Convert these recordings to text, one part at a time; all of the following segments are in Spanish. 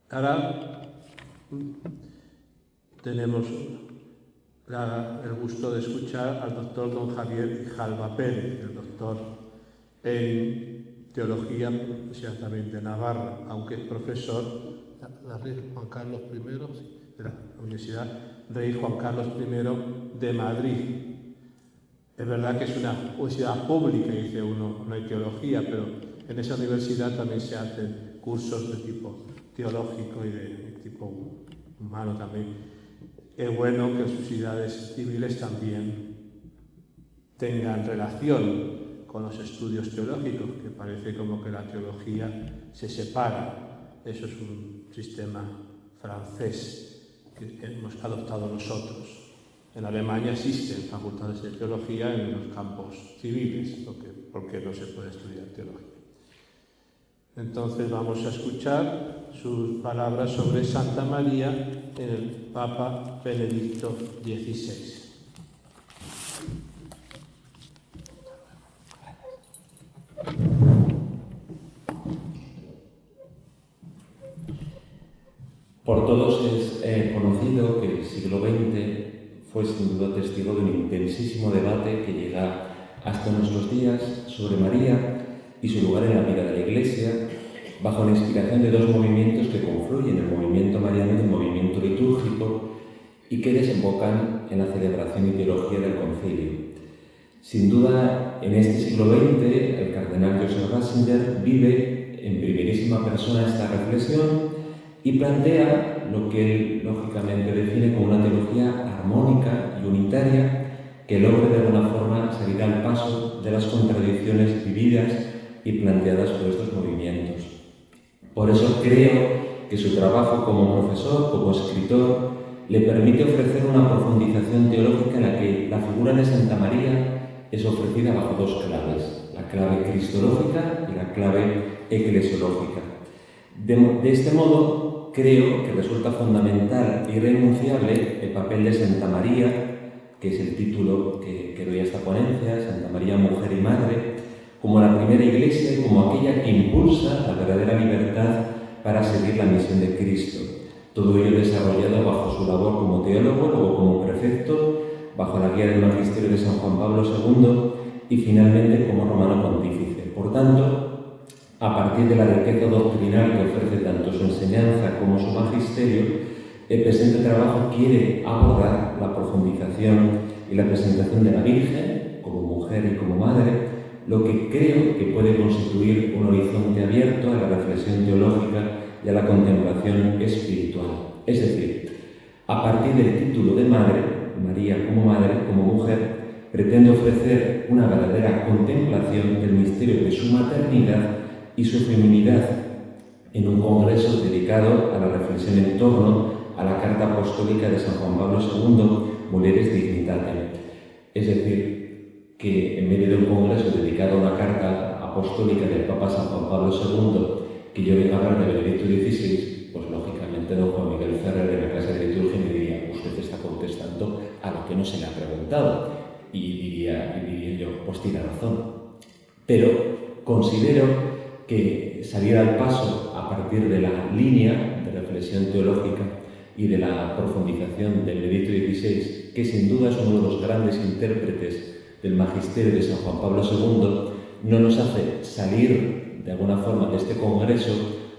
Ahora tenemos el gusto de escuchar al doctor don Javier Grijalva Pérez, el doctor en Teología también de Navarra, aunque es profesor de la Juan Carlos I, de la Universidad Rey Juan Carlos I de Madrid. Es verdad que es una universidad pública, dice uno, no hay teología, pero en esa universidad también se hacen cursos de tipo teológico y de tipo humano también. Es bueno que las sociedades civiles también tengan relación con los estudios teológicos, que parece como que la teología se separa. Eso es un sistema francés que hemos adoptado nosotros. En Alemania existen facultades de teología en los campos civiles, porque no se puede estudiar teología. Entonces vamos a escuchar sus palabras sobre Santa María en el Papa Benedicto XVI. Por todos es conocido que el siglo XX fue sin duda testigo de un intensísimo debate que llega hasta nuestros días sobre María y su lugar en la vida de la Iglesia, bajo la inspiración de dos movimientos que confluyen, el movimiento mariano y el movimiento litúrgico, y que desembocan en la celebración y teología del concilio. Sin duda, en este siglo XX, el cardenal Joseph Ratzinger vive en primerísima persona esta reflexión y plantea lo que él lógicamente define como una teología armónica y unitaria que logre de alguna forma salir al paso de las contradicciones vividas y planteadas por estos movimientos. Por eso creo que su trabajo como profesor, como escritor, le permite ofrecer una profundización teológica en la que la figura de Santa María es ofrecida bajo dos claves, la clave cristológica y la clave eclesiológica. De este modo, creo que resulta fundamental e irrenunciable el papel de Santa María, que es el título que doy a esta ponencia, Santa María, Mujer y Madre, como la primera Iglesia y como aquella que impulsa la verdadera libertad para seguir la misión de Cristo. Todo ello desarrollado bajo su labor como teólogo, luego como prefecto, bajo la guía del magisterio de San Juan Pablo II y finalmente como romano pontífice. Por tanto, a partir de la riqueza doctrinal que ofrece tanto su enseñanza como su magisterio, el presente trabajo quiere abordar la profundización y la presentación de la Virgen como mujer y como madre, lo que creo que puede constituir un horizonte abierto a la reflexión teológica y a la contemplación espiritual. Es decir, a partir del título de madre, María como madre, como mujer, pretende ofrecer una verdadera contemplación del misterio de su maternidad y su feminidad en un congreso dedicado a la reflexión en torno a la Carta Apostólica de San Juan Pablo II, Mulieris Dignitatem. Es decir, que en medio de un congreso dedicado a una carta apostólica del Papa San Juan Pablo II, que yo venga a hablar de Benedicto XVI, pues lógicamente don Juan Miguel Ferrer en la clase de liturgia me diría, usted está contestando a lo que no se le ha preguntado. Y diría yo, pues tiene razón. Pero considero que salir al paso a partir de la línea de reflexión teológica y de la profundización de Benedicto XVI, que sin duda es uno de los grandes intérpretes del magisterio de San Juan Pablo II, no nos hace salir de alguna forma de este congreso,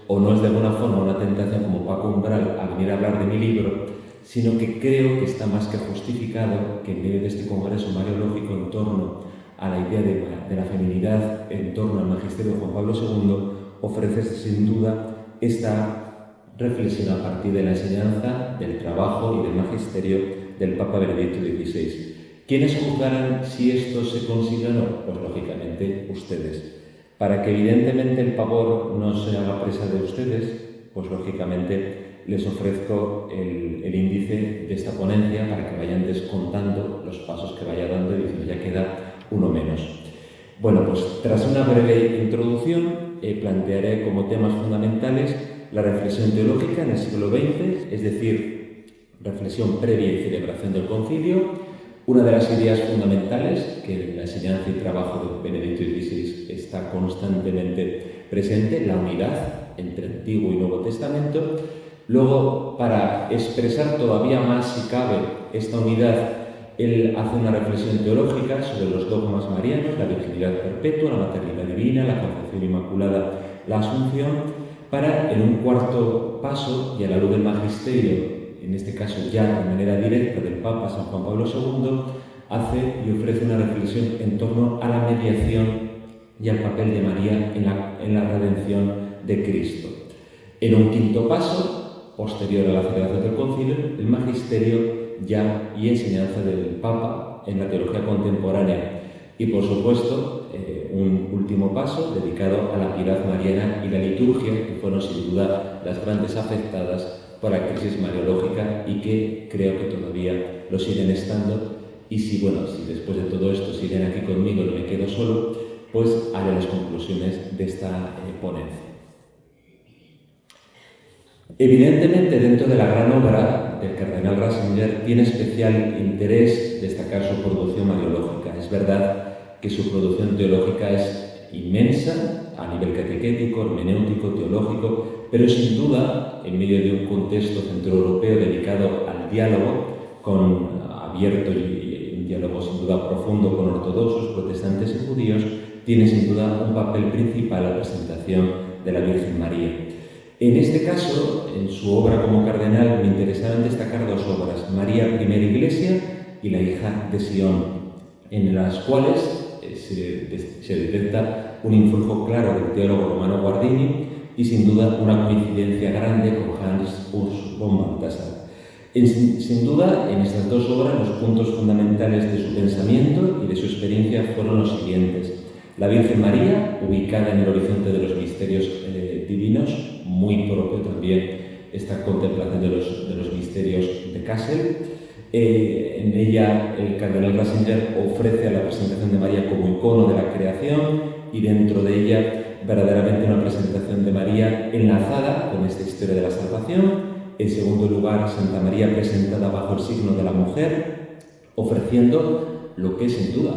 o no es de alguna forma una tentación como Paco Umbral a venir a hablar de mi libro, sino que creo que está más que justificado que en medio de este congreso mariológico en torno a la idea de la feminidad, en torno al magisterio de Juan Pablo II, ofrece sin duda esta reflexión a partir de la enseñanza, del trabajo y del magisterio del Papa Benedicto XVI. ¿Quiénes juzgarán si esto se consigue o no? Pues lógicamente ustedes. Para que evidentemente el pavor no se haga presa de ustedes, pues lógicamente les ofrezco el índice de esta ponencia para que vayan descontando los pasos que vaya dando y diciendo ya queda uno menos. Bueno, pues tras una breve introducción plantearé como temas fundamentales la reflexión teológica en el siglo XX, es decir, reflexión previa y celebración del concilio. Una de las ideas fundamentales que en la enseñanza y trabajo de Benedicto XVI está constantemente presente, la unidad, entre Antiguo y Nuevo Testamento. Luego, para expresar todavía más, si cabe, esta unidad, él hace una reflexión teológica sobre los dogmas marianos, la virginidad perpetua, la maternidad divina, la concepción inmaculada, la asunción, para, en un cuarto paso, y a la luz del magisterio, en este caso ya de manera directa del Papa San Juan Pablo II, hace y ofrece una reflexión en torno a la mediación y al papel de María en la redención de Cristo. En un quinto paso, posterior a la celebración del concilio, el magisterio ya y enseñanza del Papa en la teología contemporánea. Y por supuesto, un último paso dedicado a la piedad mariana y la liturgia, que fueron sin duda las grandes afectadas por la crisis mariológica y que creo que todavía lo siguen estando. Y si después de todo esto siguen aquí conmigo y me quedo solo, pues haré las conclusiones de esta ponencia. Evidentemente, dentro de la gran obra del cardenal Ratzinger tiene especial interés destacar su producción mariológica. Es verdad que su producción teológica es inmensa a nivel catequético, hermenéutico, teológico, pero sin duda, en medio de un contexto centroeuropeo dedicado al diálogo, abierto y un diálogo sin duda profundo con ortodoxos, protestantes y judíos, tiene sin duda un papel principal la presentación de la Virgen María. En este caso, en su obra como cardenal, me interesaban destacar dos obras, María Primera Iglesia y La hija de Sion, en las cuales se detecta un influjo claro del teólogo Romano Guardini y sin duda una coincidencia grande con Hans Urs von Balthasar. Sin duda, en estas dos obras los puntos fundamentales de su pensamiento y de su experiencia fueron los siguientes. La Virgen María, ubicada en el horizonte de los misterios divinos, muy propio también esta contemplación de los misterios de Kassel. En ella el cardenal Ratzinger ofrece a la presentación de María como icono de la creación y dentro de ella verdaderamente una presentación de María enlazada con esta historia de la salvación. En segundo lugar, Santa María presentada bajo el signo de la mujer, ofreciendo lo que es sin duda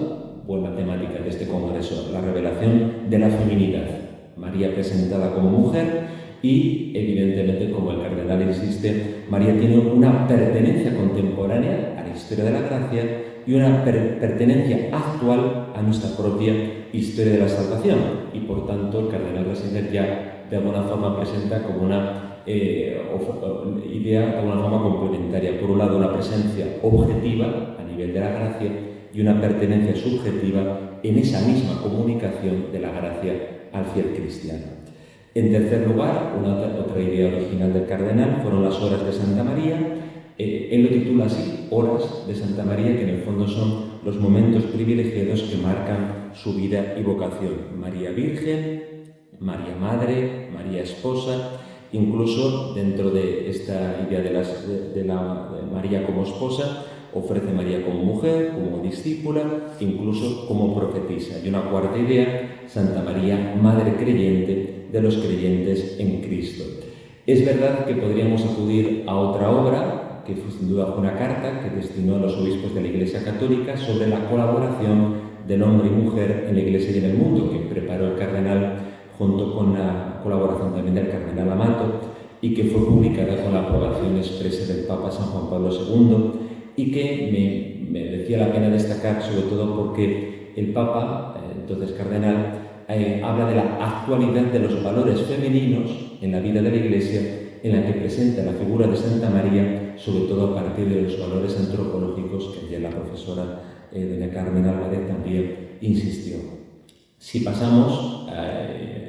buena temática de este congreso, la revelación de la feminidad. María presentada como mujer y, evidentemente, como el cardenal insiste, María tiene una pertenencia contemporánea a la historia de la gracia y una pertenencia actual a nuestra propia historia de la salvación. Y, por tanto, el cardenal Ratzinger ya de alguna forma presenta como una idea de alguna forma complementaria. Por un lado, una presencia objetiva a nivel de la gracia y una pertenencia subjetiva en esa misma comunicación de la gracia al fiel cristiano. En tercer lugar, otra idea original del cardenal fueron las horas de Santa María. Él lo titula así, Horas de Santa María, que en el fondo son los momentos privilegiados que marcan su vida y vocación. María Virgen, María Madre, María Esposa. Incluso dentro de esta idea de María como esposa, ofrece María como mujer, como discípula, incluso como profetisa. Y una cuarta idea, Santa María, Madre creyente de los creyentes en Cristo. Es verdad que podríamos acudir a otra obra, que sin duda fue una carta que destinó a los obispos de la Iglesia Católica sobre la colaboración del hombre y mujer en la Iglesia y en el mundo, que preparó el cardenal junto con la colaboración también del cardenal Amato y que fue publicada con la aprobación expresa del Papa San Juan Pablo II y que me merecía la pena destacar, sobre todo porque el Papa, entonces cardenal, habla de la actualidad de los valores femeninos en la vida de la Iglesia, en la que presenta la figura de Santa María, sobre todo a partir de los valores antropológicos que ya la profesora doña Carmen Álvarez también insistió. Si pasamos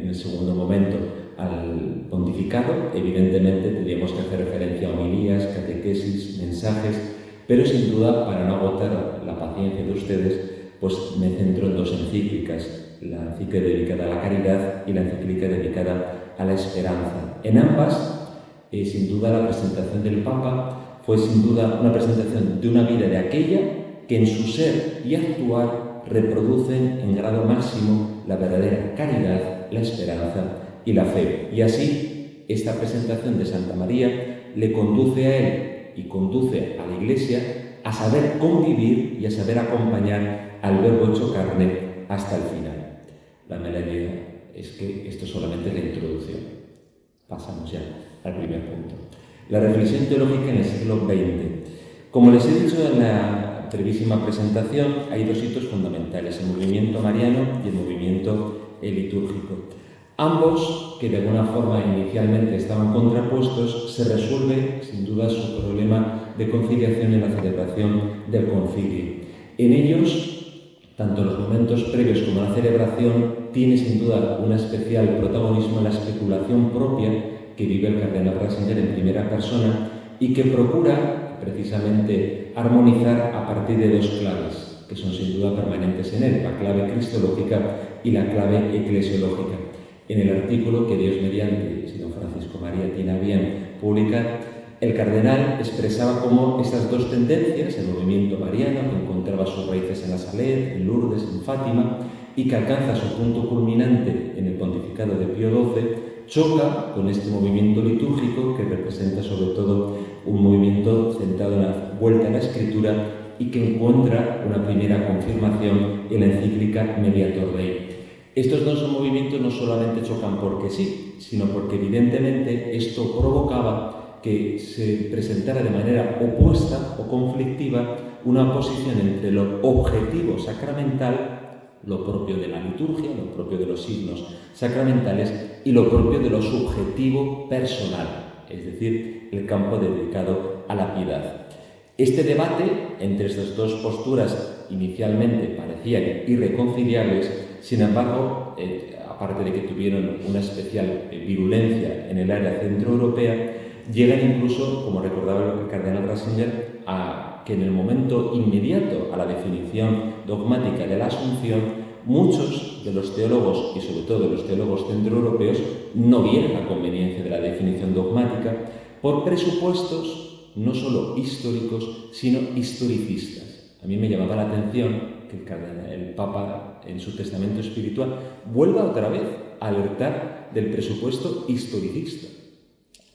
en el segundo momento al pontificado, evidentemente tendríamos que hacer referencia a homilías, catequesis, mensajes, pero sin duda, para no agotar la paciencia de ustedes, pues me centro en dos encíclicas, la encíclica dedicada a la caridad y la encíclica dedicada a la esperanza. En ambas, sin duda, la presentación del Papa fue sin duda una presentación de una vida de aquella que en su ser y actuar reproducen en grado máximo la verdadera caridad, la esperanza y la fe. Y así, esta presentación de Santa María le conduce a él y conduce a la Iglesia a saber convivir y a saber acompañar al Verbo hecho carne hasta el final. La melodía es que esto solamente es la introducción. Pasamos ya al primer punto. La reflexión teológica en el siglo XX. Como les he dicho en la brevísima presentación, hay dos hitos fundamentales, el movimiento mariano y el movimiento litúrgico. Ambos, que de alguna forma inicialmente estaban contrapuestos, se resuelve sin duda su problema de conciliación en la celebración del concilio. En ellos, tanto los momentos previos como la celebración, tiene sin duda un especial protagonismo la especulación propia que vive el cardenal Ratzinger en primera persona y que procura precisamente armonizar a partir de dos claves, que son sin duda permanentes en él, la clave cristológica y la clave eclesiológica. En el artículo que Dios mediante, si don Francisco María tiene a bien publicar, el cardenal expresaba cómo estas dos tendencias, el movimiento mariano, que encontraba sus raíces en la Salet, en Lourdes, en Fátima, y que alcanza su punto culminante en el pontificado de Pío XII, choca con este movimiento litúrgico que representa sobre todo un movimiento centrado en la vuelta a la Escritura y que encuentra una primera confirmación en la encíclica Mediator Dei. Estos dos movimientos no solamente chocan porque sí, sino porque evidentemente esto provocaba que se presentara de manera opuesta o conflictiva una posición entre lo objetivo sacramental, lo propio de la liturgia, lo propio de los signos sacramentales, y lo propio de lo subjetivo personal, es decir, el campo dedicado a la piedad. Este debate entre estas dos posturas inicialmente parecían irreconciliables, sin embargo, aparte de que tuvieron una especial virulencia en el área centroeuropea, llegan incluso, como recordaba el cardenal Ratzinger, a que en el momento inmediato a la definición dogmática de la Asunción, muchos de los teólogos, y sobre todo de los teólogos centroeuropeos, no vieron la conveniencia de la definición dogmática por presupuestos no solo históricos, sino historicistas. A mí me llamaba la atención que el Papa, en su testamento espiritual, vuelva otra vez a alertar del presupuesto historicista.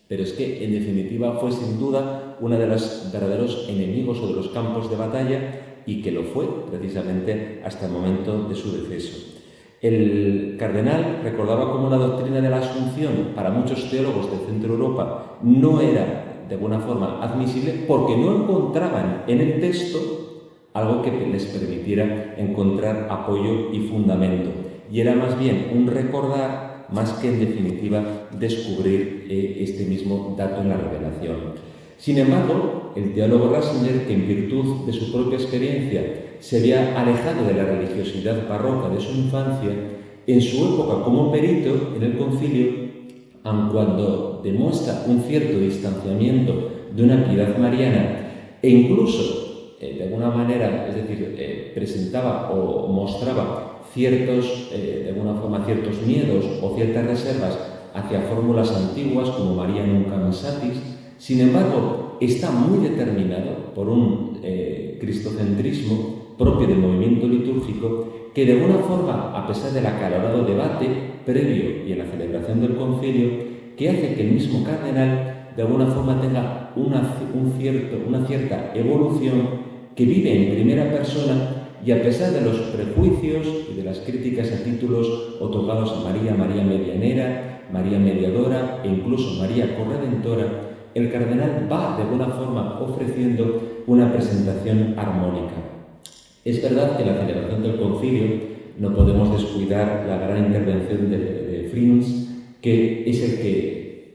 Pero es que, en definitiva, fue sin duda uno de los verdaderos enemigos o de los campos de batalla, y que lo fue precisamente hasta el momento de su deceso. El cardenal recordaba cómo la doctrina de la Asunción para muchos teólogos de Centro Europa no era de alguna forma admisible porque no encontraban en el texto algo que les permitiera encontrar apoyo y fundamento. Y era más bien un recordar más que en definitiva descubrir este mismo dato en la revelación. Sin embargo, el teólogo Ratzinger, que en virtud de su propia experiencia se había alejado de la religiosidad barroca de su infancia, en su época como perito en el concilio, aun cuando demuestra un cierto distanciamiento de una piedad mariana e incluso, de alguna manera, es decir, presentaba o mostraba de alguna forma ciertos miedos o ciertas reservas hacia fórmulas antiguas como María Nunca Satis, sin embargo, está muy determinado por un cristocentrismo propio del movimiento litúrgico que de alguna forma, a pesar del acalorado debate previo y en la celebración del concilio, que hace que el mismo cardenal de alguna forma tenga una cierta evolución, que vive en primera persona y a pesar de los prejuicios y de las críticas a títulos otorgados a María, María Medianera, María Mediadora e incluso María Corredentora, el cardenal va de alguna forma ofreciendo una presentación armónica. Es verdad que en la celebración del concilio no podemos descuidar la gran intervención de Frins, que es el que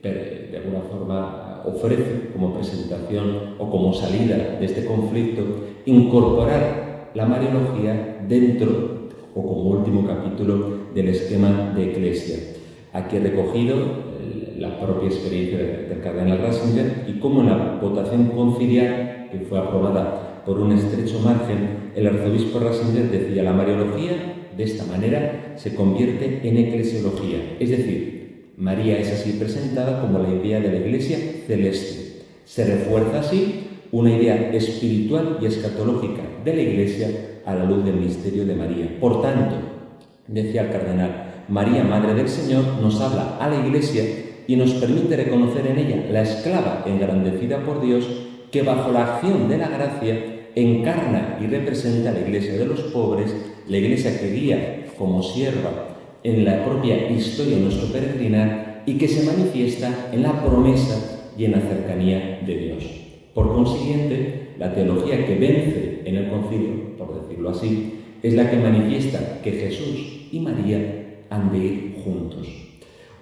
de alguna forma ofrece como presentación o como salida de este conflicto incorporar la mariología dentro o como último capítulo del esquema de Eclesia. Aquí he recogido la propia experiencia del cardenal Ratzinger y cómo en la votación conciliar, que fue aprobada por un estrecho margen, el arzobispo Ratzinger decía: la mariología de esta manera se convierte en eclesiología, es decir, María es así presentada como la idea de la Iglesia celeste. Se refuerza así una idea espiritual y escatológica de la Iglesia a la luz del misterio de María. Por tanto, decía el cardenal, María, Madre del Señor, nos habla a la Iglesia y nos permite reconocer en ella la esclava engrandecida por Dios que bajo la acción de la gracia encarna y representa la Iglesia de los pobres, la Iglesia que guía como sierva en la propia historia de nuestro peregrinar y que se manifiesta en la promesa y en la cercanía de Dios. Por consiguiente, la teología que vence en el concilio, por decirlo así, es la que manifiesta que Jesús y María han de ir juntos.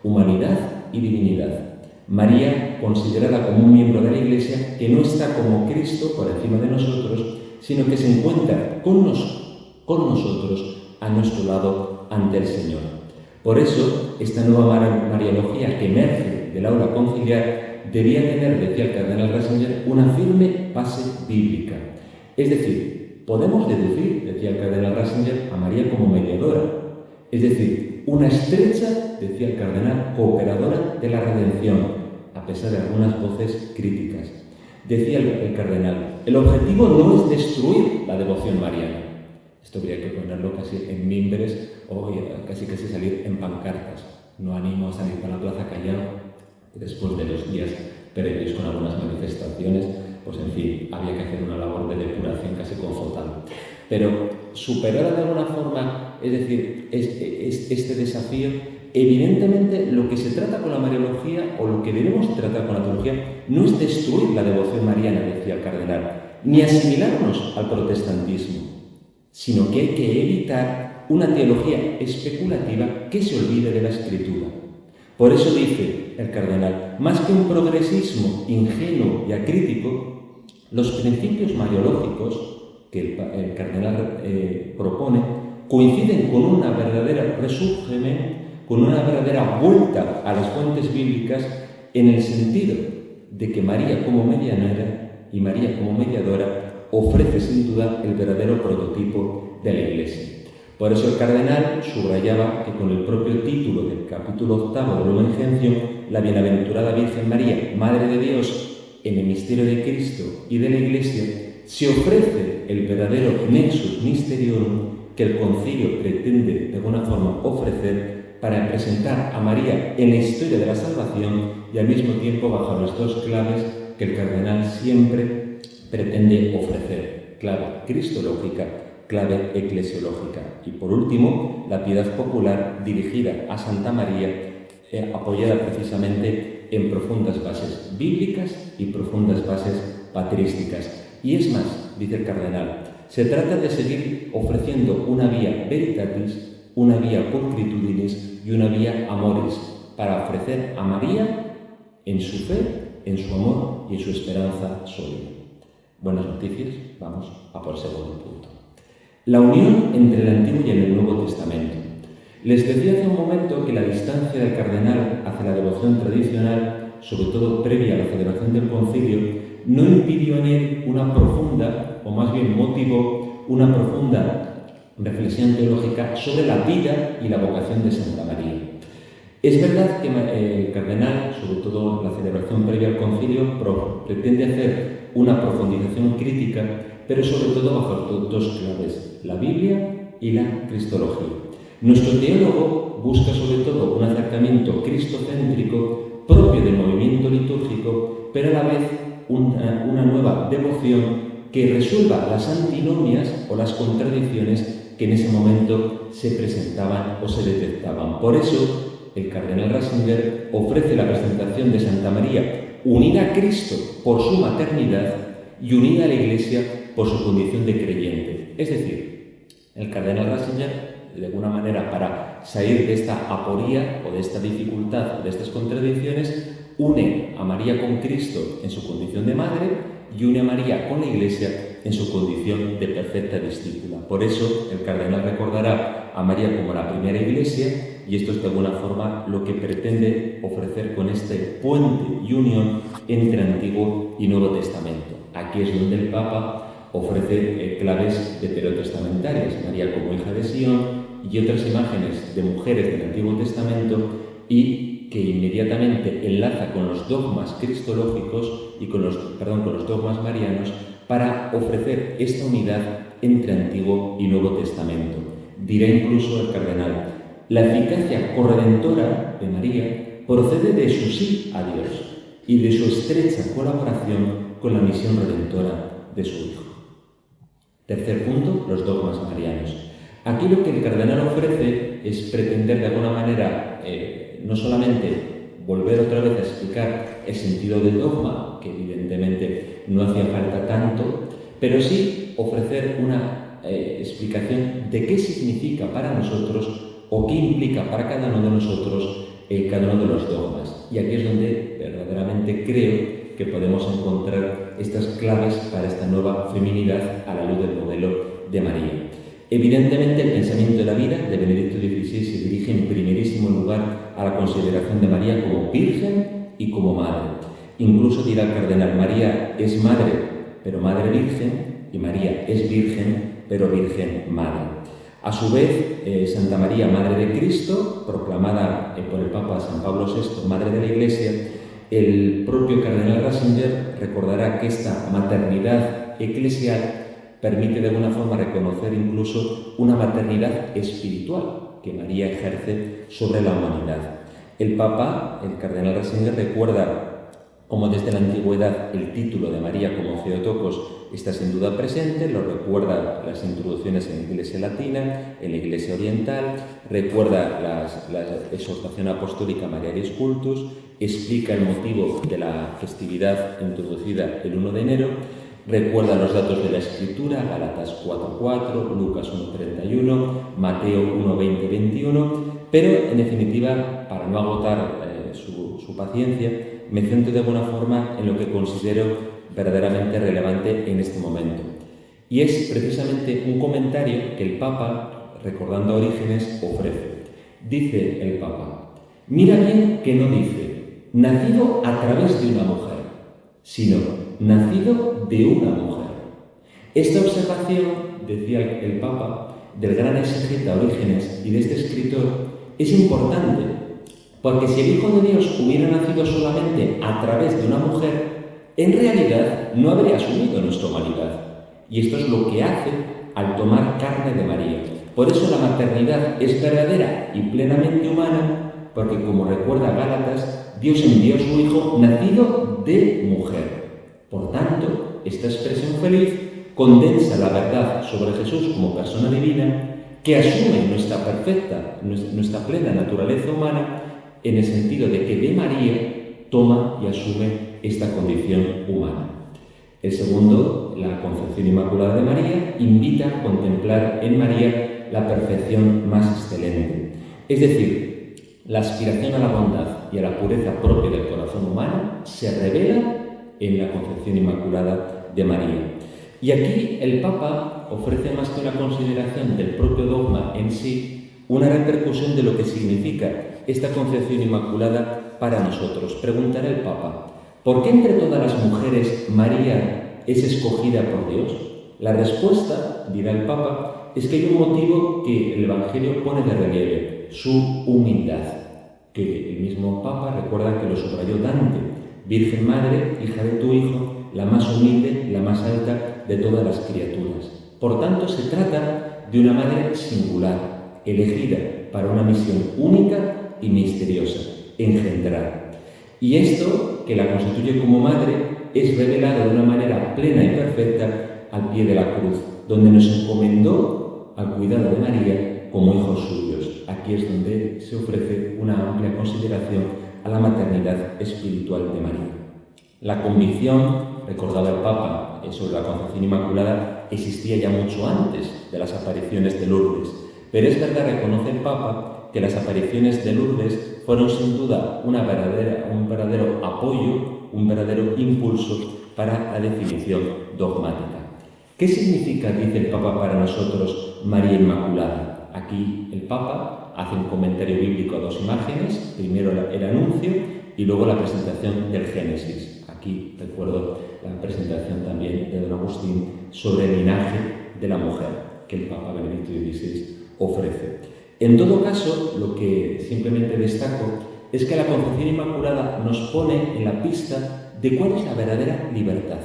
Humanidad y divinidad. María, considerada como un miembro de la Iglesia, que no está como Cristo por encima de nosotros, sino que se encuentra con nosotros a nuestro lado ante el Señor. Por eso, esta nueva mariología que emerge del aula conciliar debía tener, decía el cardenal Ratzinger, una firme base bíblica. Es decir, podemos deducir, decía el cardenal Ratzinger, a María como mediadora. Es decir, una estrecha, decía el cardenal, cooperadora de la redención, a pesar de algunas voces críticas. Decía el cardenal, el objetivo no es destruir la devoción mariana. Esto habría que ponerlo casi en mimbres o casi salir en pancartas. No animo a salir para la Plaza Callao después de los días previos con algunas manifestaciones, pues en fin, había que hacer una labor de depuración casi confortable. Pero superar de alguna forma, es decir, este desafío, evidentemente lo que se trata con la mariología o lo que debemos tratar con la teología no es destruir la devoción mariana, decía el cardenal, ni asimilarnos al protestantismo, sino que hay que evitar una teología especulativa que se olvide de la Escritura. Por eso dice el cardenal, más que un progresismo ingenuo y acrítico, los principios mariológicos que el cardenal propone coinciden con una verdadera resurgimiento, con una verdadera vuelta a las fuentes bíblicas en el sentido de que María como mediadora y María como mediadora ofrece sin duda el verdadero prototipo de la Iglesia. Por eso el cardenal subrayaba que con el propio título del capítulo 8 del Lumen Gentium, la bienaventurada Virgen María, Madre de Dios, en el misterio de Cristo y de la Iglesia, se ofrece el verdadero nexus mysteriorum que el concilio pretende de alguna forma ofrecer para presentar a María en la historia de la salvación y al mismo tiempo bajo las dos claves que el cardenal siempre pretende ofrecer: clave cristológica, clave eclesiológica. Y por último, la piedad popular dirigida a Santa María, apoyada precisamente en profundas bases bíblicas y profundas bases patrísticas. Y es más, dice el cardenal, se trata de seguir ofreciendo una vía veritatis, una vía pulcritudinis y una vía amoris, para ofrecer a María en su fe, en su amor y en su esperanza sólida. Buenas noticias, vamos a por el segundo punto. La unión entre el Antiguo y el Nuevo Testamento. Les decía hace un momento que la distancia del cardenal hacia la devoción tradicional, sobre todo previa a la celebración del concilio, no impidió en él una profunda, o más bien motivó una profunda reflexión teológica sobre la vida y la vocación de Santa María. Es verdad que el cardenal, sobre todo la celebración previa al concilio, pretende hacer una profundización crítica, pero sobre todo bajo dos claves, la Biblia y la cristología. Nuestro teólogo busca sobre todo un acercamiento cristocéntrico propio del movimiento litúrgico, pero a la vez una nueva devoción que resuelva las antinomias o las contradicciones que en ese momento se presentaban o se detectaban. Por eso, el cardenal Ratzinger ofrece la presentación de Santa María unida a Cristo por su maternidad y unida a la Iglesia por su condición de creyente. Es decir, el cardenal Ratzinger, de alguna manera, para salir de esta aporía o de esta dificultad o de estas contradicciones, une a María con Cristo en su condición de madre y une a María con la Iglesia en su condición de perfecta discípula. Por eso el cardenal recordará a María como la primera Iglesia, y esto es de alguna forma lo que pretende ofrecer con este puente y unión entre Antiguo y Nuevo Testamento. Aquí es donde el Papa ofrece claves veterotestamentarias, María como hija de Sion y otras imágenes de mujeres del Antiguo Testamento, y que inmediatamente enlaza con los dogmas cristológicos y con los dogmas marianos para ofrecer esta unidad entre Antiguo y Nuevo Testamento. Dirá incluso el cardenal, la eficacia corredentora de María procede de su sí a Dios y de su estrecha colaboración con la misión redentora de su Hijo. Tercer punto, los dogmas marianos. Aquí lo que el cardenal ofrece es pretender de alguna manera no solamente volver otra vez a explicar el sentido del dogma, que evidentemente no hacía falta tanto, pero sí ofrecer una explicación de qué significa para nosotros o qué implica para cada uno de nosotros cada uno de los dogmas. Y aquí es donde verdaderamente creo que podemos encontrar estas claves para esta nueva feminidad a la luz del modelo de María. Evidentemente, el pensamiento de la vida de Benedicto XVI se dirige en primerísimo lugar a la consideración de María como virgen y como madre. Incluso dirá el cardenal: María es madre, pero madre virgen, y María es virgen, pero virgen madre. A su vez, Santa María, Madre de Cristo, proclamada por el Papa San Pablo VI, Madre de la Iglesia, el propio cardenal Ratzinger recordará que esta maternidad eclesial permite de alguna forma reconocer incluso una maternidad espiritual que María ejerce sobre la humanidad. El Papa, el cardenal Ratzinger, recuerda como desde la antigüedad el título de María como Theotokos está sin duda presente, lo recuerda las introducciones en la Iglesia latina, en la Iglesia oriental, recuerda la exhortación apostólica Marialis Cultus, explica el motivo de la festividad introducida el 1 de enero, recuerda los datos de la Escritura, Gálatas 4:4, Lucas 1:31, Mateo 1:20-21, pero en definitiva, para no agotar su paciencia, me centro de alguna forma en lo que considero verdaderamente relevante en este momento. Y es precisamente un comentario que el Papa, recordando a Orígenes, ofrece. Dice el Papa: mira bien que no dice nacido a través de una mujer, sino nacido de una mujer. Esta observación, decía el Papa, del gran exegeta Orígenes y de este escritor, es importante, porque si el Hijo de Dios hubiera nacido solamente a través de una mujer, en realidad no habría asumido nuestra humanidad. Y esto es lo que hace al tomar carne de María. Por eso la maternidad es verdadera y plenamente humana, porque como recuerda Gálatas, Dios envió a su Hijo nacido de mujer. Por tanto, esta expresión feliz condensa la verdad sobre Jesús como persona divina, que asume nuestra plena naturaleza humana, en el sentido de que de María toma y asume esta condición humana. El segundo, la concepción inmaculada de María, invita a contemplar en María la perfección más excelente. Es decir, la aspiración a la bondad y a la pureza propia del corazón humano se revela en la concepción inmaculada de María. Y aquí el Papa ofrece más que una consideración del propio dogma en sí, una repercusión de lo que significa esta concepción inmaculada para nosotros. Preguntará el Papa: ¿por qué entre todas las mujeres María es escogida por Dios? La respuesta, dirá el Papa, es que hay un motivo que el Evangelio pone de relieve: su humildad, que el mismo Papa recuerda que lo subrayó Dante: Virgen Madre, hija de tu Hijo, la más humilde, la más alta de todas las criaturas. Por tanto, se trata de una madre singular, elegida para una misión única y misteriosa: engendrar. Y esto, que la constituye como madre, es revelado de una manera plena y perfecta al pie de la cruz, donde nos encomendó al cuidado de María como hijos suyos. Aquí es donde se ofrece una amplia consideración a la maternidad espiritual de María. La convicción, recordaba el Papa, sobre la concepción inmaculada existía ya mucho antes de las apariciones de Lourdes. Pero es verdad, reconoce el Papa, que las apariciones de Lourdes fueron sin duda un verdadero apoyo, un verdadero impulso para la definición dogmática. ¿Qué significa, dice el Papa, para nosotros María Inmaculada? Aquí el Papa hace un comentario bíblico a dos imágenes, primero el anuncio y luego la presentación del Génesis. Aquí recuerdo la presentación también de don Agustín sobre el linaje de la mujer que el Papa Benedicto XVI ofrece. En todo caso, lo que simplemente destaco es que la concepción inmaculada nos pone en la pista de cuál es la verdadera libertad.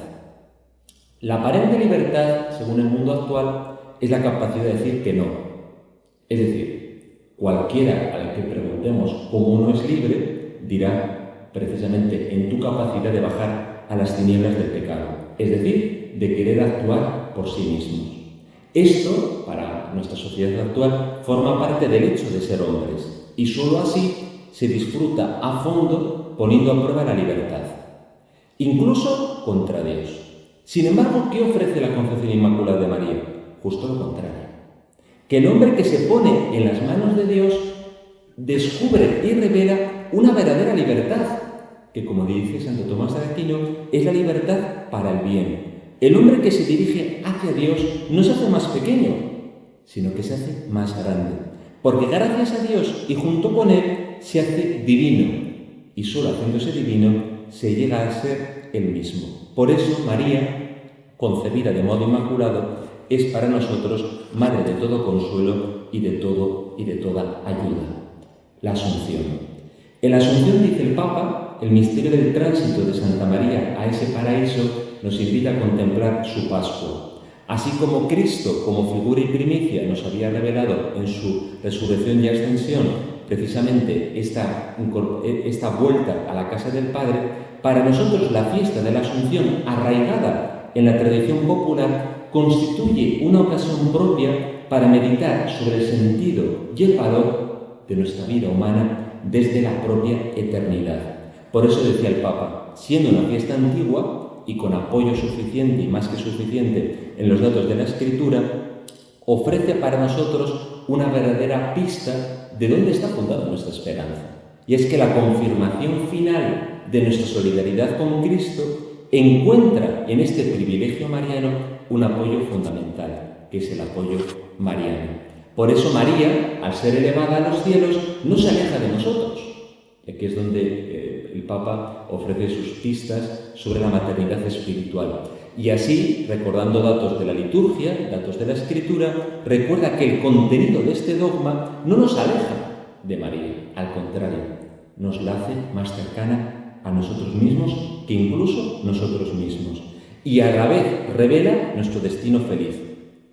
La aparente libertad, según el mundo actual, es la capacidad de decir que no. Es decir, cualquiera al que preguntemos cómo uno es libre dirá precisamente en tu capacidad de bajar a las tinieblas del pecado, es decir, de querer actuar por sí mismos. Esto, para nuestra sociedad actual, forma parte del hecho de ser hombres, y sólo así se disfruta a fondo poniendo a prueba la libertad, incluso contra Dios. Sin embargo, ¿qué ofrece la Concepción Inmaculada de María? Justo lo contrario. Que el hombre que se pone en las manos de Dios descubre y revela una verdadera libertad, que, como dice Santo Tomás de Aquino, es la libertad para el bien. El hombre que se dirige hacia Dios no se hace más pequeño, sino que se hace más grande, porque gracias a Dios y junto con Él se hace divino, y solo haciéndose divino se llega a ser Él mismo. Por eso María, concebida de modo inmaculado, es para nosotros madre de todo consuelo y de toda ayuda. La Asunción. En la Asunción, dice el Papa, el misterio del tránsito de Santa María a ese paraíso nos invita a contemplar su Pascua. Así como Cristo, como figura y primicia, nos había revelado en su resurrección y ascensión precisamente esta vuelta a la casa del Padre, para nosotros la fiesta de la Asunción, arraigada en la tradición popular, constituye una ocasión propia para meditar sobre el sentido y el valor de nuestra vida humana desde la propia eternidad. Por eso decía el Papa, siendo una fiesta antigua y con apoyo suficiente y más que suficiente en los datos de la Escritura, ofrece para nosotros una verdadera pista de dónde está fundada nuestra esperanza. Y es que la confirmación final de nuestra solidaridad con Cristo encuentra en este privilegio mariano un apoyo fundamental, que es el apoyo mariano. Por eso María, al ser elevada a los cielos, no se aleja de nosotros. Aquí es donde el Papa ofrece sus pistas sobre la maternidad espiritual. Y así, recordando datos de la liturgia, datos de la Escritura, recuerda que el contenido de este dogma no nos aleja de María, al contrario, nos la hace más cercana a nosotros mismos que incluso nosotros mismos. Y a la vez revela nuestro destino feliz.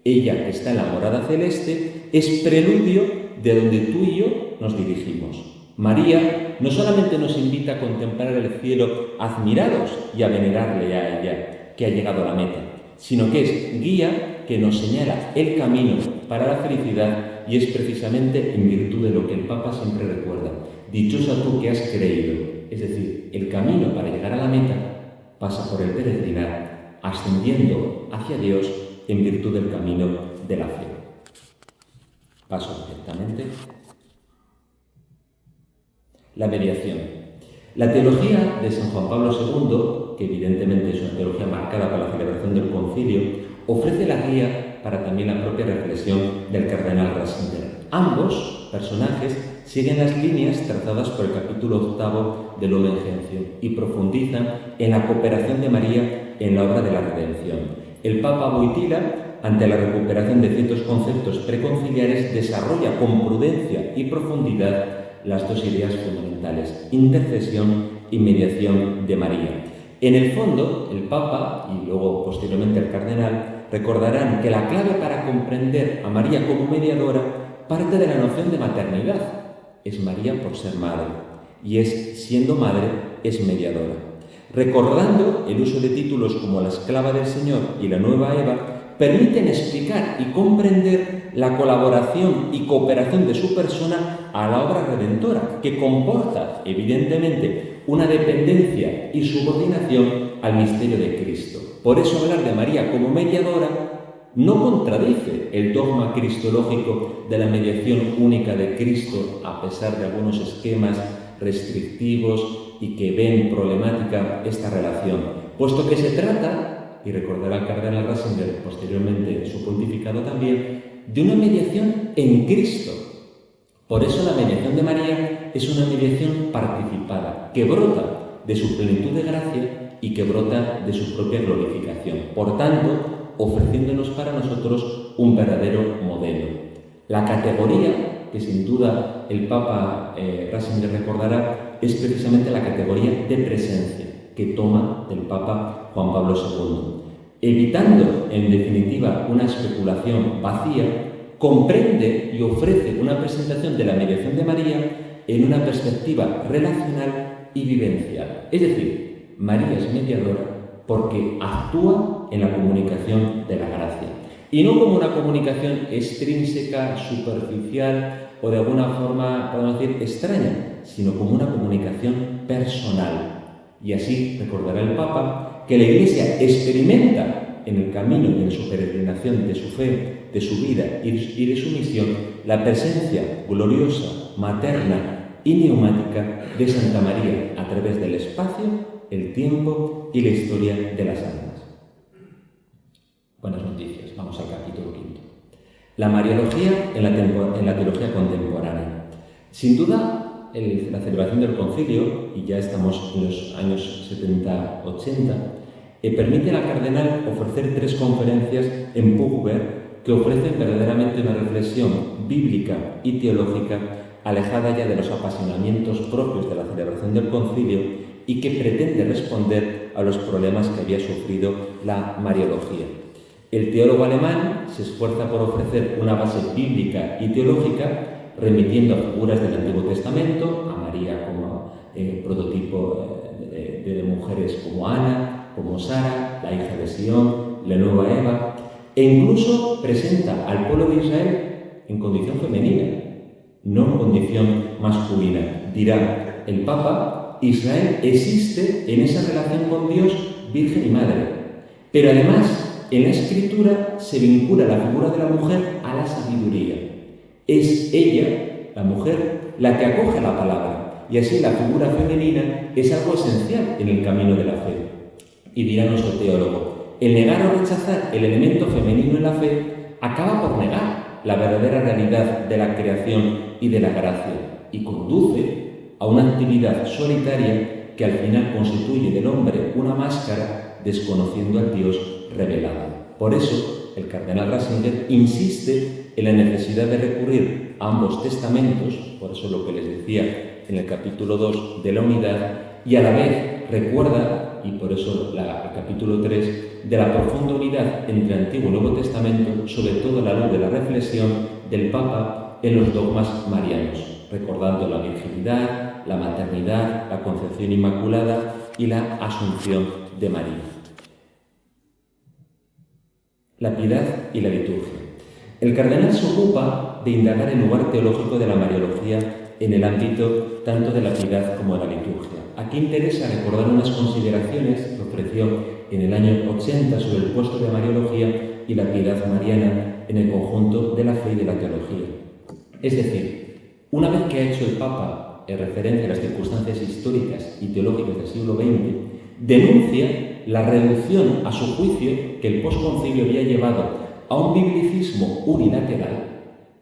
Ella, que está en la morada celeste, es preludio de donde tú y yo nos dirigimos. María no solamente nos invita a contemplar el cielo admirados y a venerarle a ella, que ha llegado a la meta, sino que es guía que nos señala el camino para la felicidad, y es precisamente en virtud de lo que el Papa siempre recuerda. Dichosa tú que has creído. Es decir, el camino para llegar a la meta pasa por el peregrinar, ascendiendo hacia Dios en virtud del camino de la fe. Paso directamente. La mediación. La teología de San Juan Pablo II, que evidentemente es una teología marcada por la celebración del concilio, ofrece la guía para también la propia reflexión del cardenal Ratzinger. Ambos personajes siguen las líneas trazadas por el capítulo 8 del Lumen Gentium y profundizan en la cooperación de María en la obra de la redención. El Papa Wojtyla, ante la recuperación de ciertos conceptos preconciliares, desarrolla con prudencia y profundidad las dos ideas fundamentales, intercesión y mediación de María. En el fondo, el Papa y luego posteriormente el cardenal recordarán que la clave para comprender a María como mediadora parte de la noción de maternidad. Es María por ser madre, y siendo madre, es mediadora. Recordando el uso de títulos como la esclava del Señor y la nueva Eva, permiten explicar y comprender la colaboración y cooperación de su persona a la obra redentora, que comporta, evidentemente, una dependencia y subordinación al misterio de Cristo. Por eso hablar de María como mediadora no contradice el dogma cristológico de la mediación única de Cristo, a pesar de algunos esquemas restrictivos y que ven problemática esta relación, puesto que se trata, y recordará el cardenal Ratzinger posteriormente en su pontificado también, de una mediación en Cristo. Por eso la mediación de María es una mediación participada, que brota de su plenitud de gracia y que brota de su propia glorificación. Por tanto, ofreciéndonos para nosotros un verdadero modelo. La categoría, que sin duda el Papa Ratzinger recordará, es precisamente la categoría de presencia que toma del Papa Juan Pablo II. Evitando, en definitiva, una especulación vacía, comprende y ofrece una presentación de la mediación de María en una perspectiva relacional y vivencial. Es decir, María es mediadora porque actúa en la comunicación de la gracia. Y no como una comunicación extrínseca, superficial o de alguna forma, podemos decir, extraña, sino como una comunicación personal. Y así recordará el Papa que la Iglesia experimenta en el camino y en su peregrinación de su fe, de su vida y de su misión la presencia gloriosa, materna y neumática de Santa María a través del espacio, el tiempo y la historia de las almas. Buenas noticias, vamos al capítulo 5. La Mariología en la teología contemporánea. Sin duda, la celebración del concilio, y ya estamos en los años 70-80, permite a la cardenal ofrecer 3 conferencias en Pugver que ofrecen verdaderamente una reflexión bíblica y teológica alejada ya de los apasionamientos propios de la celebración del concilio y que pretende responder a los problemas que había sufrido la Mariología. El teólogo alemán se esfuerza por ofrecer una base bíblica y teológica, remitiendo a figuras del Antiguo Testamento, a María como prototipo de mujeres como Ana, como Sara, la hija de Sión, la nueva Eva, e incluso presenta al pueblo de Israel en condición femenina, no en condición masculina. Dirá el Papa: Israel existe en esa relación con Dios, Virgen y Madre, pero además en la Escritura se vincula la figura de la mujer a la sabiduría. Es ella, la mujer, la que acoge la palabra, y así la figura femenina es algo esencial en el camino de la fe. Y dirá nuestro teólogo: el negar o rechazar el elemento femenino en la fe acaba por negar la verdadera realidad de la creación y de la gracia, y conduce a una actividad solitaria que al final constituye del hombre una máscara, desconociendo al Dios revelado. Por eso, el cardenal Ratzinger insiste en la necesidad de recurrir a ambos testamentos, por eso lo que les decía en el capítulo 2 de la unidad, y a la vez recuerda, y por eso el capítulo 3, de la profunda unidad entre Antiguo y Nuevo Testamento, sobre todo a la luz de la reflexión del Papa en los dogmas marianos, recordando la virginidad, la maternidad, la concepción inmaculada y la asunción de María. La piedad y la liturgia. El cardenal se ocupa de indagar el lugar teológico de la Mariología en el ámbito tanto de la piedad como de la liturgia. Aquí interesa recordar unas consideraciones que ofreció en el año 80 sobre el puesto de Mariología y la piedad mariana en el conjunto de la fe y de la teología. Es decir, una vez que ha hecho el Papa en referencia a las circunstancias históricas y teológicas del siglo XX, denuncia la reducción a su juicio que el posconcilio había llevado a un biblicismo unilateral.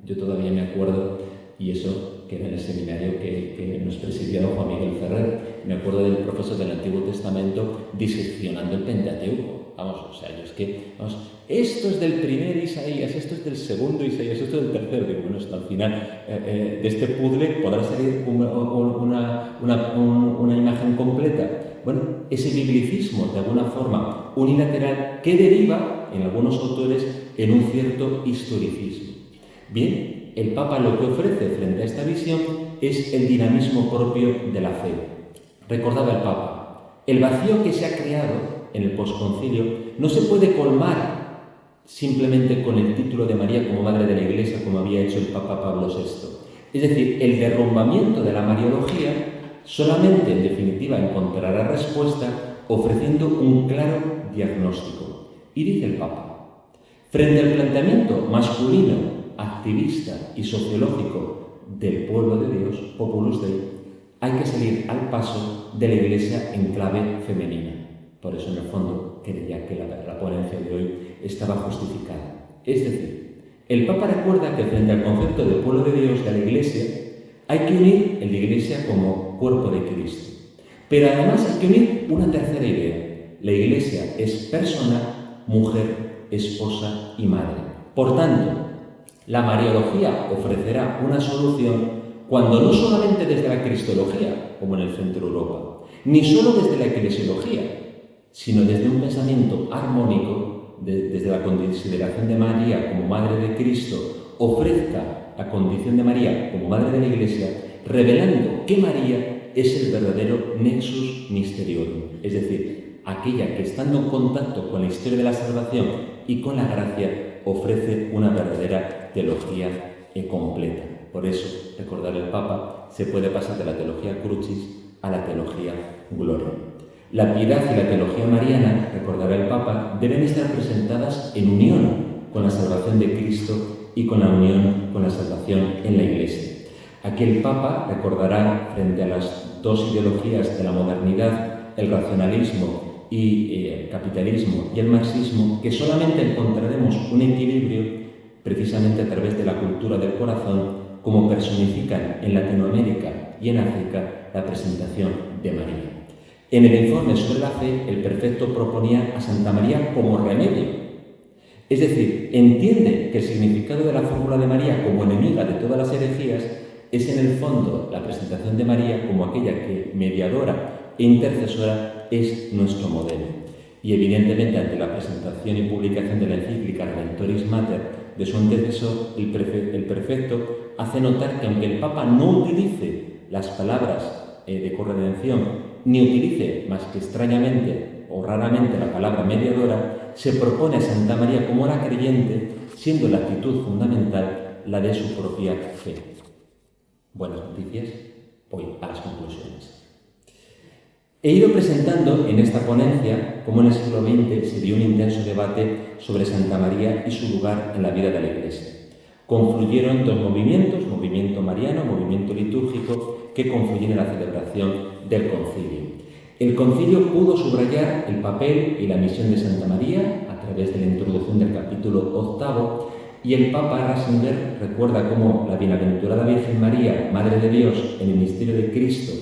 Yo todavía me acuerdo, y eso que era en el seminario que nos presidía don Juan Miguel Ferrer, me acuerdo del profesor del Antiguo Testamento diseccionando el Pentateuco. Vamos, o sea, yo es que, vamos, esto es del primer Isaías, esto es del segundo Isaías, esto es del tercero. Digo, bueno, esto al final de este puzzle podrá salir una imagen completa. Bueno, ese biblicismo, de alguna forma unilateral, que deriva, en algunos autores, en un cierto historicismo. Bien, el Papa lo que ofrece frente a esta visión es el dinamismo propio de la fe. Recordaba el Papa, el vacío que se ha creado en el posconcilio no se puede colmar simplemente con el título de María como Madre de la Iglesia, como había hecho el Papa Pablo VI. Es decir, el derrumbamiento de la Mariología solamente, en definitiva, encontrará respuesta ofreciendo un claro diagnóstico. Y dice el Papa, frente al planteamiento masculino, activista y sociológico del pueblo de Dios, Populus Dei, hay que salir al paso de la Iglesia en clave femenina. Por eso, en el fondo, creía que la ponencia de hoy estaba justificada. Es decir, el Papa recuerda que frente al concepto de pueblo de Dios de la Iglesia, hay que unir la Iglesia como cuerpo de Cristo. Pero además hay que unir una tercera idea. La Iglesia es persona, mujer, esposa y madre. Por tanto, la Mariología ofrecerá una solución cuando no solamente desde la Cristología, como en el Centro Europa, ni solo desde la Eclesiología, sino desde un pensamiento armónico, desde la consideración de María como Madre de Cristo, ofrezca la condición de María como Madre de la Iglesia, revelando que María es el verdadero nexus mysteriorum, es decir, aquella que, estando en contacto con la historia de la salvación y con la gracia, ofrece una verdadera teología completa. Por eso, recordar el Papa, se puede pasar de la teología crucis a la teología gloria. La piedad y la teología mariana, recordará el Papa, deben estar presentadas en unión con la salvación de Cristo y con la unión con la salvación en la Iglesia. Aquí el Papa recordará, frente a las dos ideologías de la modernidad, el racionalismo y el capitalismo y el marxismo, que solamente encontraremos un equilibrio precisamente a través de la cultura del corazón, como personifican en Latinoamérica y en África la presentación de María. En el informe sobre la fe, el prefecto proponía a Santa María como remedio. Es decir, entiende que el significado de la fórmula de María como enemiga de todas las herejías es en el fondo la presentación de María como aquella que, mediadora e intercesora, es nuestro modelo. Y evidentemente, ante la presentación y publicación de la encíclica Redemptoris Mater de su antecesor, el prefecto hace notar que aunque el Papa no utilice las palabras de corredención, ni utilice más que extrañamente o raramente la palabra mediadora, se propone a Santa María como la creyente, siendo la actitud fundamental la de su propia fe. Buenas noticias, voy a las conclusiones. He ido presentando en esta ponencia cómo en el siglo XX se dio un intenso debate sobre Santa María y su lugar en la vida de la Iglesia. Confluyeron dos movimientos, movimiento mariano, movimiento litúrgico, que confluyen en la celebración del concilio. El concilio pudo subrayar el papel y la misión de Santa María a través de la introducción del capítulo 8, y el Papa Ratzinger recuerda cómo la bienaventurada Virgen María, Madre de Dios, en el misterio de Cristo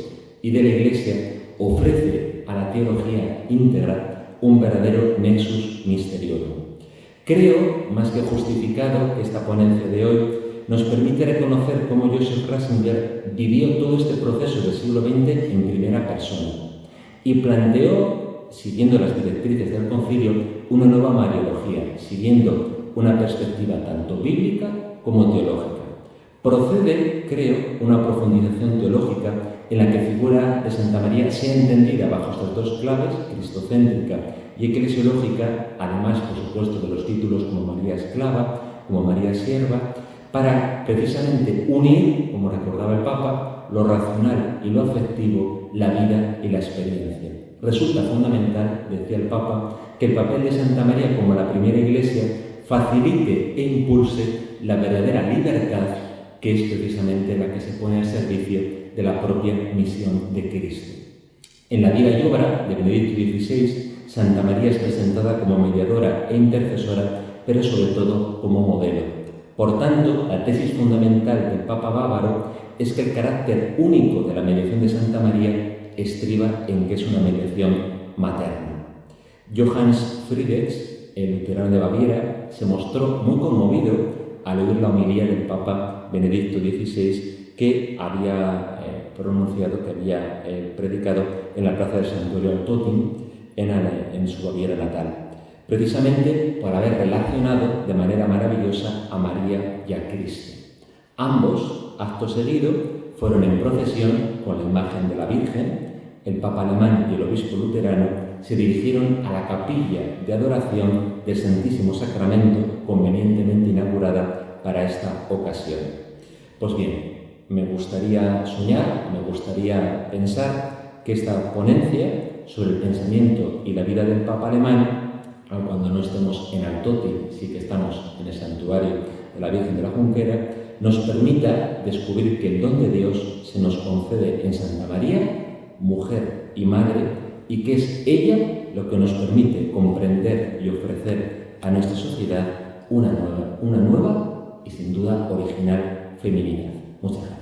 y de la Iglesia, ofrece a la teología íntegra un verdadero nexus misterioso. Creo, más que justificado, que esta ponencia de hoy nos permite reconocer cómo Joseph Ratzinger vivió todo este proceso del siglo XX en primera persona y planteó, siguiendo las directrices del concilio, una nueva mariología, siguiendo una perspectiva tanto bíblica como teológica. Procede, creo, una profundización teológica en la que la figura de Santa María sea entendida bajo estas dos claves, cristocéntrica y eclesiológica, además, por supuesto, de los títulos como María Esclava, como María Sierva, para precisamente unir, como recordaba el Papa, lo racional y lo afectivo, la vida y la experiencia. Resulta fundamental, decía el Papa, que el papel de Santa María como la primera Iglesia facilite e impulse la verdadera libertad, que es precisamente la que se pone al servicio de la propia misión de Cristo. En la vida y obra de Benedicto XVI, Santa María es presentada como mediadora e intercesora, pero sobre todo como modelo. Por tanto, la tesis fundamental del Papa bávaro es que el carácter único de la mediación de Santa María estriba en que es una mediación materna. Johannes Friedrich, el luterano de Baviera, se mostró muy conmovido al oír la homilía del Papa Benedicto XVI, que había pronunciado, que había predicado en la plaza del Santuario Altötting, en su Baviera natal, precisamente por haber relacionado de manera maravillosa a María y a Cristo. Ambos, acto seguido, fueron en procesión con la imagen de la Virgen. El Papa alemán y el obispo luterano se dirigieron a la capilla de adoración del Santísimo Sacramento, convenientemente inaugurada para esta ocasión. Pues bien, me gustaría soñar, me gustaría pensar que esta ponencia sobre el pensamiento y la vida del Papa alemán, aun cuando no estemos en Altötting, sí que estamos en el santuario de la Virgen de la Junquera, nos permita descubrir que el don de Dios se nos concede en Santa María, mujer y madre, y que es ella lo que nos permite comprender y ofrecer a nuestra sociedad una nueva y sin duda original feminidad. Muchas gracias.